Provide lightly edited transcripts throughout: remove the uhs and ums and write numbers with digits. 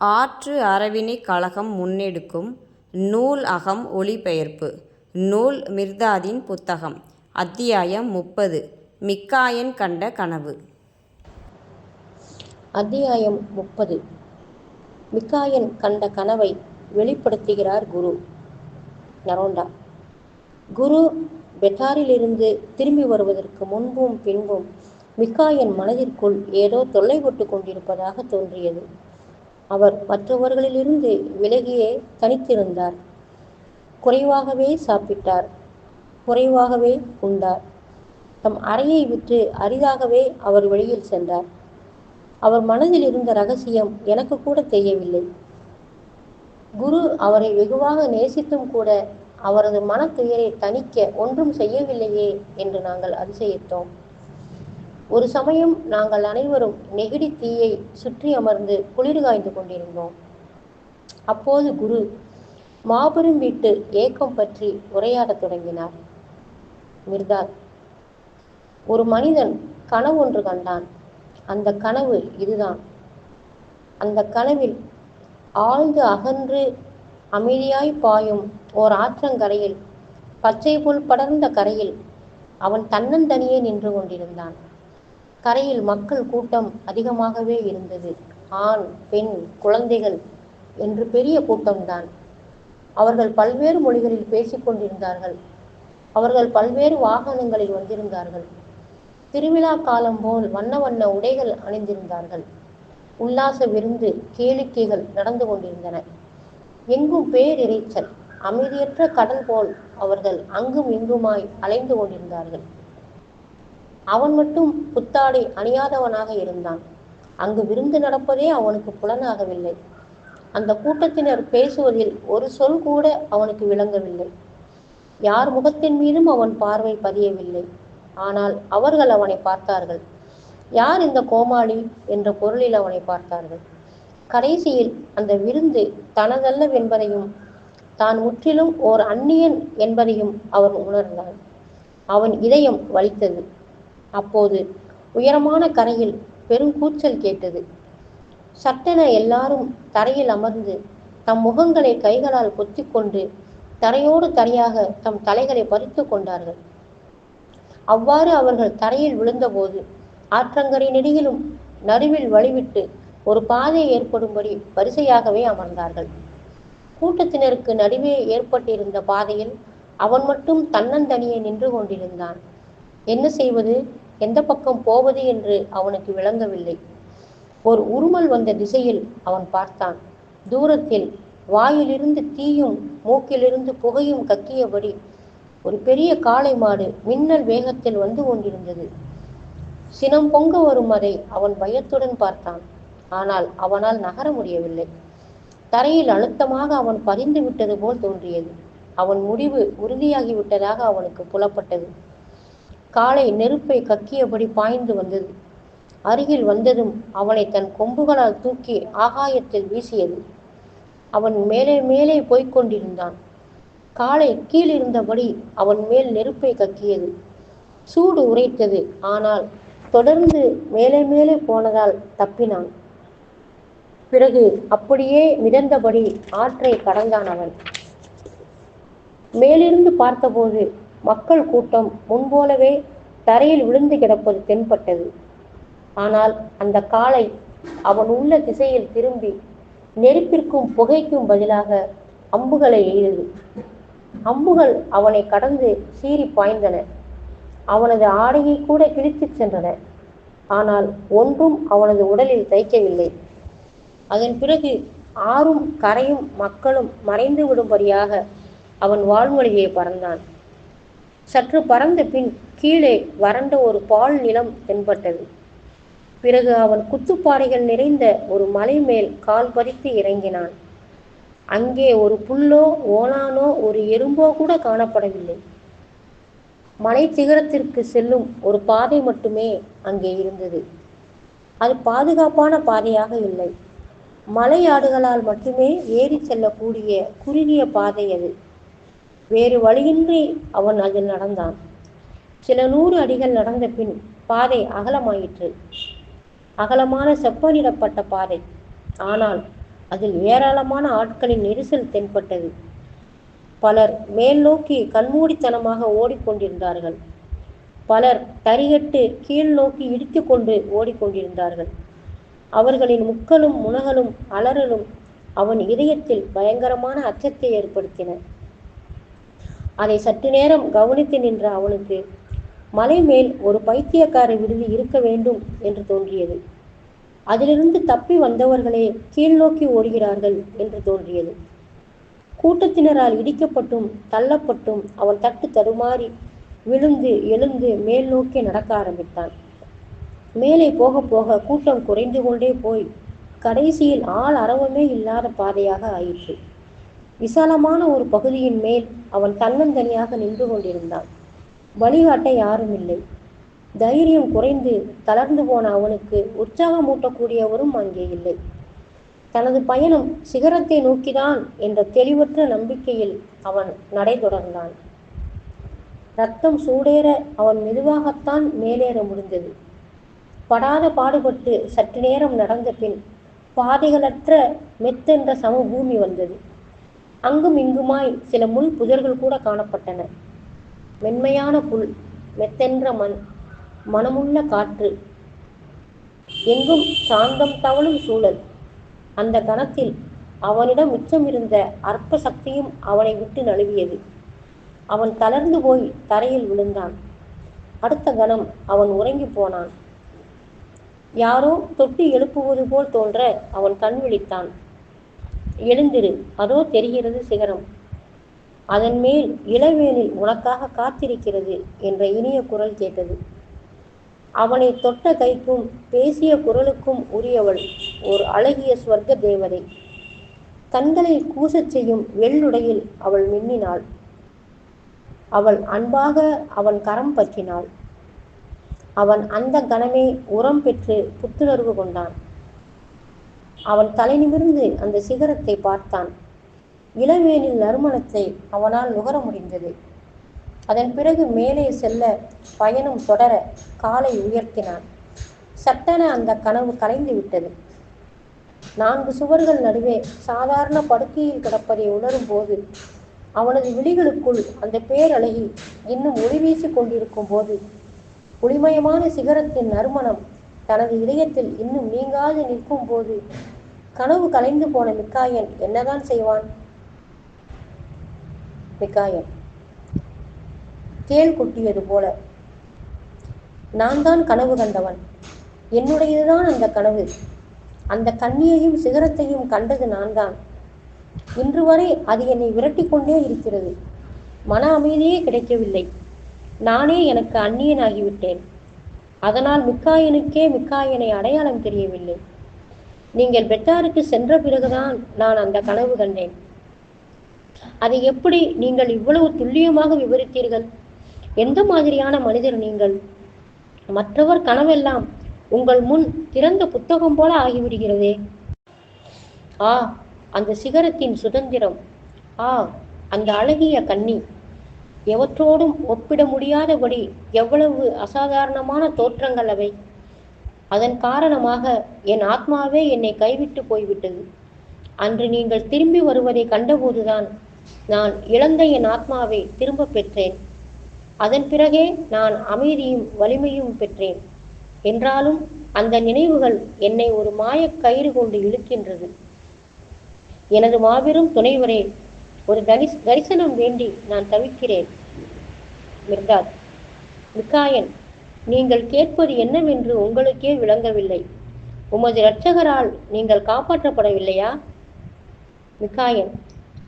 ஆற்று அறவினைக் கழகம் முன்னெடுக்கும் நூல் அகம் ஒலிபெயர்ப்பு. நூல் மிர்தாதின் புத்தகம். அத்தியாயம் 30. மிக்காயன் கண்ட கனவு. அத்தியாயம் 30. மிக்காயன் கண்ட கனவை வெளிப்படுத்துகிறார் குரு. நரோண்டா. குரு பெத்தாரிலிருந்து திரும்பி வருவதற்கு முன்பும் பின்பும் மிக்காயன் மனதிற்குள் ஏதோ தொல்லைப்பட்டு கொண்டிருப்பதாக தோன்றியது. அவர் மற்றவர்களிலிருந்து விலகியே தனித்திருந்தார். குறைவாகவே சாப்பிட்டார், குறைவாகவே உண்டார். தம் அறையை விட்டு அரிதாகவே அவர் வெளியில் சென்றார். அவர் மனதில் இருந்த ரகசியம் எனக்கு கூட தெரியவில்லை. குரு அவரை வெகுவாக நேசித்தும் கூட அவரது மன துயரை தணிக்க ஒன்றும் செய்யவில்லையே என்று நாங்கள் அதிசயித்தோம். ஒரு சமயம் நாங்கள் அனைவரும் நெகிழி தீயை சுற்றி அமர்ந்து குளிர் காய்ந்து கொண்டிருந்தோம். அப்போது குரு மாபெரும் வீட்டு ஏக்கம் பற்றி உரையாடத் தொடங்கினார். மிர்தாத், ஒரு மனிதன் கனவு ஒன்று கண்டான். அந்த கனவு இதுதான். அந்த கனவில் ஆழ்ந்து அகன்று அமைதியாய் பாயும் ஓர் ஆற்றங்கரையில், பச்சை புல் படர்ந்த கரையில் அவன் தன்னந்தனியே நின்று கொண்டிருந்தான். கரையில் மக்கள் கூட்டம் அதிகமாகவே இருந்தது. ஆண், பெண், குழந்தைகள் என்று பெரிய கூட்டம்தான். அவர்கள் பல்வேறு மொழிகளில் பேசிக்கொண்டிருந்தார்கள். அவர்கள் பல்வேறு வாகனங்களில் வந்திருந்தார்கள். திருவிழா காலம் போல் வண்ண வண்ண உடைகள் அணிந்திருந்தார்கள். உல்லாச விருந்து, கேளிக்கைகள் நடந்து கொண்டிருந்தன. எங்கும் பேரிரைச்சல். அமைதியற்ற கடல் போல் அவர்கள் அங்கும் இங்குமாய் அலைந்து கொண்டிருந்தார்கள். அவன் மட்டும் புத்தாடை அணியாதவனாக இருந்தான். அங்கு விருந்து நடப்பதே அவனுக்கு புலனாகவில்லை. அந்த கூட்டத்தினர் பேசுவதில் ஒரு சொல் கூட அவனுக்கு விளங்கவில்லை. யார் முகத்தின் மீதும் அவன் பார்வை பதியவில்லை. ஆனால் அவர்கள் அவனை பார்த்தார்கள். யார் இந்த கோமாளி என்ற பொருளில் அவனை பார்த்தார்கள். கடைசியில் அந்த விருந்து தனதல்லவென்பதையும் தான் முற்றிலும் ஓர் அந்நியன் என்பதையும் அவன் உணர்ந்தான். அவன் இதயம் வலித்தது. அப்போது உயரமான கரையில் பெருங்கூச்சல் கேட்டது. சட்டென எல்லாரும் தரையில் அமர்ந்து தம் முகங்களை கைகளால் பொத்திக்கொண்டு தரையோடு தரையாக தம் தலைகளை பறித்து கொண்டார்கள். அவ்வாறு அவர்கள் தரையில் விழுந்தபோது ஆற்றங்கரை நெடுகிலும் நடுவில் வழிவிட்டு ஒரு பாதை ஏற்படும்படி வரிசையாகவே அமர்ந்தார்கள். கூட்டத்தினருக்கு நடுவே ஏற்பட்டிருந்த பாதையில் அவன் மட்டும் தன்னந்தனியே நின்று கொண்டிருந்தான். என்ன செய்வது, எந்த பக்கம் போவது என்று அவனுக்கு விளங்கவில்லை. ஒரு உருமல் வந்த திசையில் அவன் பார்த்தான். தூரத்தில் வாயிலிருந்து தீயும் மூக்கிலிருந்து புகையும் கக்கியபடி ஒரு பெரிய காளை மாடு மின்னல் வேகத்தில் வந்து கொண்டிருந்தது. சினம் பொங்க வரும் அதை அவன் பயத்துடன் பார்த்தான். ஆனால் அவனால் நகர முடியவில்லை. தரையில் அழுத்தமாக அவன் பதிந்து விட்டது போல் தோன்றியது. அவன் முடிவு உறுதியாகிவிட்டதாக அவனுக்கு புலப்பட்டது. காளை நெருப்பை கக்கியபடி பாய்ந்து வந்தது. அருகில் வந்ததும் அவனை தன் கொம்புகளால் தூக்கி ஆகாயத்தில் வீசியது. அவன் மேலே மேலே போய்கொண்டிருந்தான். காளை கீழிருந்தபடி அவன் மேல் நெருப்பை கக்கியது. சூடு உரைத்தது. ஆனால் தொடர்ந்து மேலே மேலே போனதால் தப்பினான். பிறகு அப்படியே மிதந்தபடி ஆற்றை கடந்தான். அவன் மேலிருந்து பார்த்தபோது மக்கள் கூட்டம் முன்போலவே தரையில் விழுந்து கிடப்பது தென்பட்டது. ஆனால் அந்த காளை அவன் உள்ள திசையில் திரும்பி நெருப்பிற்கும் புகைக்கும் பதிலாக அம்புகளை எய்தது. அம்புகள் அவனை கடந்து சீறி பாய்ந்தன. அவனது ஆடையை கூட கிழித்துச் சென்றன. ஆனால் ஒன்றும் அவனது உடலில் தைக்கவில்லை. அதன் பிறகு ஆறும் கரையும் மக்களும் மறைந்து விடும்படியாக அவன் வான்வழியே பறந்தான். சற்று பறந்த பின் கீழே வறண்ட ஒரு பால் நிலம் தென்பட்டது. பிறகு அவன் குத்துப்பாறைகள் நிறைந்த ஒரு மலை மேல் கால் பதித்து இறங்கினான். அங்கே ஒரு புல்லோ ஓணானோ ஒரு எறும்போ கூட காணப்படவில்லை. மலை சிகரத்திற்கு செல்லும் ஒரு பாதை மட்டுமே அங்கே இருந்தது. அது பாதுகாப்பான பாதையாக இல்லை. மலை ஆடுகளால் மட்டுமே ஏறி செல்லக்கூடிய குறுகிய பாதை அது. வேறு வழியின்றி அவன் அதில் நடந்தான். சில 100 அடிகள் நடந்த பின் பாதை அகலமாயிற்று. அகலமான செப்பனிடப்பட்ட பாதை. ஆனால் அதில் ஏராளமான ஆட்களின் நெரிசல் தென்பட்டது. பலர் மேல் நோக்கி கண்மூடித்தனமாக ஓடிக்கொண்டிருந்தார்கள். பலர் தறிகட்டு கீழ் நோக்கி இடித்து கொண்டு ஓடிக்கொண்டிருந்தார்கள். அவர்களின் முக்களும் முனகலும் அலறலும் அவன் இதயத்தில் பயங்கரமான அச்சத்தை ஏற்படுத்தின. அதை சற்று நேரம் கவனித்து நின்ற அவனுக்கு மலை மேல் ஒரு பைத்தியக்கார விடுதி இருக்க வேண்டும் என்று தோன்றியது. அதிலிருந்து தப்பி வந்தவர்களே கீழ் நோக்கி ஓடுகிறார்கள் என்று தோன்றியது. கூட்டத்தினரால் இடிக்கப்பட்டும் தள்ளப்பட்டும் அவன் தட்டு தடுமாறி விழுந்து எழுந்து மேல் நோக்கி நடக்க ஆரம்பித்தான். மேலே போக போக கூட்டம் குறைந்து கொண்டே போய் கடைசியில் ஆள் அரவமே இல்லாத பாதையாக ஆயிற்று. விசாலமான ஒரு பகுதியின் மேல் அவன் தன்னந்தனியாக நின்று கொண்டிருந்தான். வழிகாட்ட யாரும் இல்லை. தைரியம் குறைந்து தளர்ந்து போன அவனுக்கு உற்சாகமூட்டக்கூடியவரும் அங்கே இல்லை. தனது பயணம் சிகரத்தை நோக்கிதான் என்ற தெளிவற்ற நம்பிக்கையில் அவன் நடை தொடர்ந்தான். ரத்தம் சூடேற அவன் மெதுவாகத்தான் மேலேற முடிந்தது. படாத பாடுபட்டு சற்று நேரம் நடந்த பின் பாதைகளற்ற மெத்தென்ற சமபூமி வந்தது. அங்கும் இங்குமாய் சில முள் புதர்கள் கூட காணப்பட்டன. மென்மையான புல், மெத்தென்ற மண், மனமுள்ள காற்று, எங்கும் சாந்தம் தவழும் சூழல். அந்த கணத்தில் அவனிடம் மிச்சமிருந்த அற்ப சக்தியும் அவனை விட்டு நழுவியது. அவன் தளர்ந்து போய் தரையில் விழுந்தான். அடுத்த கணம் அவன் உறங்கி போனான். யாரோ தொட்டி எழுப்புவது போல் தோன்ற அவன் கண் விழித்தான். எழுந்திரு, அதோ தெரிகிறது சிகரம். அதன் மேல் இளவேனில் உனக்காக காத்திருக்கிறது என்ற இனிய குரல் கேட்டது. அவனை தொட்ட கைக்கும் பேசிய குரலுக்கும் உரியவள் ஒரு அழகிய ஸ்வர்க்க தேவதை. கண்களில் கூசச் செய்யும் வெள்ளுடையில் அவள் மின்னினாள். அவள் அன்பாக அவன் கரம் பற்றினாள். அவன் அந்த கணமே உரம் பெற்று புத்துணர்வு கொண்டான். அவன் தலை நிமிர்ந்து அந்த சிகரத்தை பார்த்தான். இளவேனில் நறுமணத்தை அவனால் நுகர முடிந்தது. அதன் பிறகு மேலே செல்ல பயணம் தொடர காலை உயர்த்தினான். சட்டென அந்த கனவு கலைந்து விட்டது. 4 சுவர்கள் நடுவே சாதாரண படுக்கையில் கிடப்பதை உணரும் போது அவனது விழிகளுக்குள் அந்த பேரழகி இன்னும் ஒளி வீசிக் கொண்டிருக்கும் போது ஒளிமயமான சிகரத்தின் நறுமணம் தனது இதயத்தில் இன்னும் நீங்காது நிற்கும் போது கனவு கலைந்து போன மிக்காயன் என்னதான் செய்வான்? மிக்காயன் தேள் கொட்டியது போல, நான் தான் கனவு கண்டவன், என்னுடையதுதான் அந்த கனவு, அந்த கண்ணியையும் சிகரத்தையும் கண்டது நான் தான். இன்று வரை அது என்னை விரட்டி கொண்டே இருக்கிறது. மன அமைதியே கிடைக்கவில்லை. நானே எனக்கு அந்நியனாகிவிட்டேன். அதனால் மிக்காயனுக்கே மிக்காயனை அடையாளம் தெரியவில்லை. நீங்கள் பெட்டாருக்கு சென்ற பிறகுதான் நான் அந்த கனவு கண்டேன். அதை எப்படி நீங்கள் இவ்வளவு துல்லியமாக விவரித்தீர்கள்? எந்த மாதிரியான மனிதர் நீங்கள்? மற்றவர் கனவெல்லாம் உங்கள் முன் திறந்த புத்தகம் போல ஆகிவிடுகிறதே. ஆ, அந்த சிகரத்தின் சுதந்திரம்! ஆ, அந்த அழகிய கன்னி! எவற்றோடும் ஒப்பிட முடியாதபடி எவ்வளவு அசாதாரணமான தோற்றங்கள் அவை! அதன் காரணமாக என் ஆத்மாவே என்னை கைவிட்டு போய்விட்டது. அன்று நீங்கள் திரும்பி வருவதை கண்டபோதுதான் நான் இழந்த என் ஆத்மாவை திரும்ப பெற்றேன். அதன் பிறகே நான் அமைதியும் வலிமையும் பெற்றேன். என்றாலும் அந்த நினைவுகள் என்னை ஒரு மாயக் கயிறு கொண்டு இழுக்கின்றது. எனது மாபெரும் துணைவரே, ஒரு தரிசனம் வேண்டி நான் தவிக்கிறேன். மிர்தாத், மிக்காயன், நீங்கள் கேட்பது என்னவென்று உங்களுக்கே விளங்கவில்லை. உமது இரட்சகரால் நீங்கள் காப்பாற்றப்படவில்லையா? மிக்காயன்,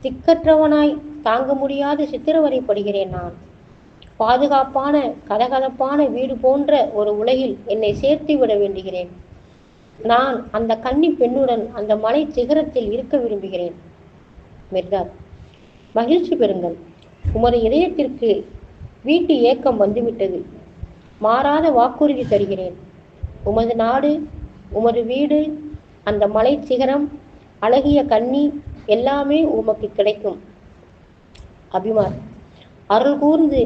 திக்கற்றவனாய் தாங்க முடியாத சித்திரவதைப்படுகிறேன் நான். பாதுகாப்பான கதகதப்பான வீடு போன்ற ஒரு உலகில் என்னை சேர்த்து விட வேண்டுகிறேன். நான் அந்த கன்னி பெண்ணுடன் அந்த மலை சிகரத்தில் இருக்க விரும்புகிறேன். மிர்தாத், மகிழ்ச்சி பெறுங்கள். உமது இதயத்திற்கு வீட்டு ஏக்கம் வந்துவிட்டது. மாறாத வாக்குறுதி தருகிறேன். உமது நாடு, உமது வீடு, அந்த மலை சிகரம், அழகிய கன்னி எல்லாமே உமக்கு கிடைக்கும். அபிமார், அருள் கூர்ந்து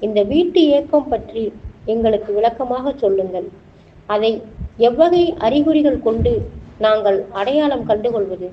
இந்த வீட்டு ஏக்கம் பற்றி எங்களுக்கு விளக்கமாக சொல்லுங்கள். அதை எவ்வகை அறிகுறிகள் கொண்டு நாங்கள் அடையாளம் கண்டுகொள்வது?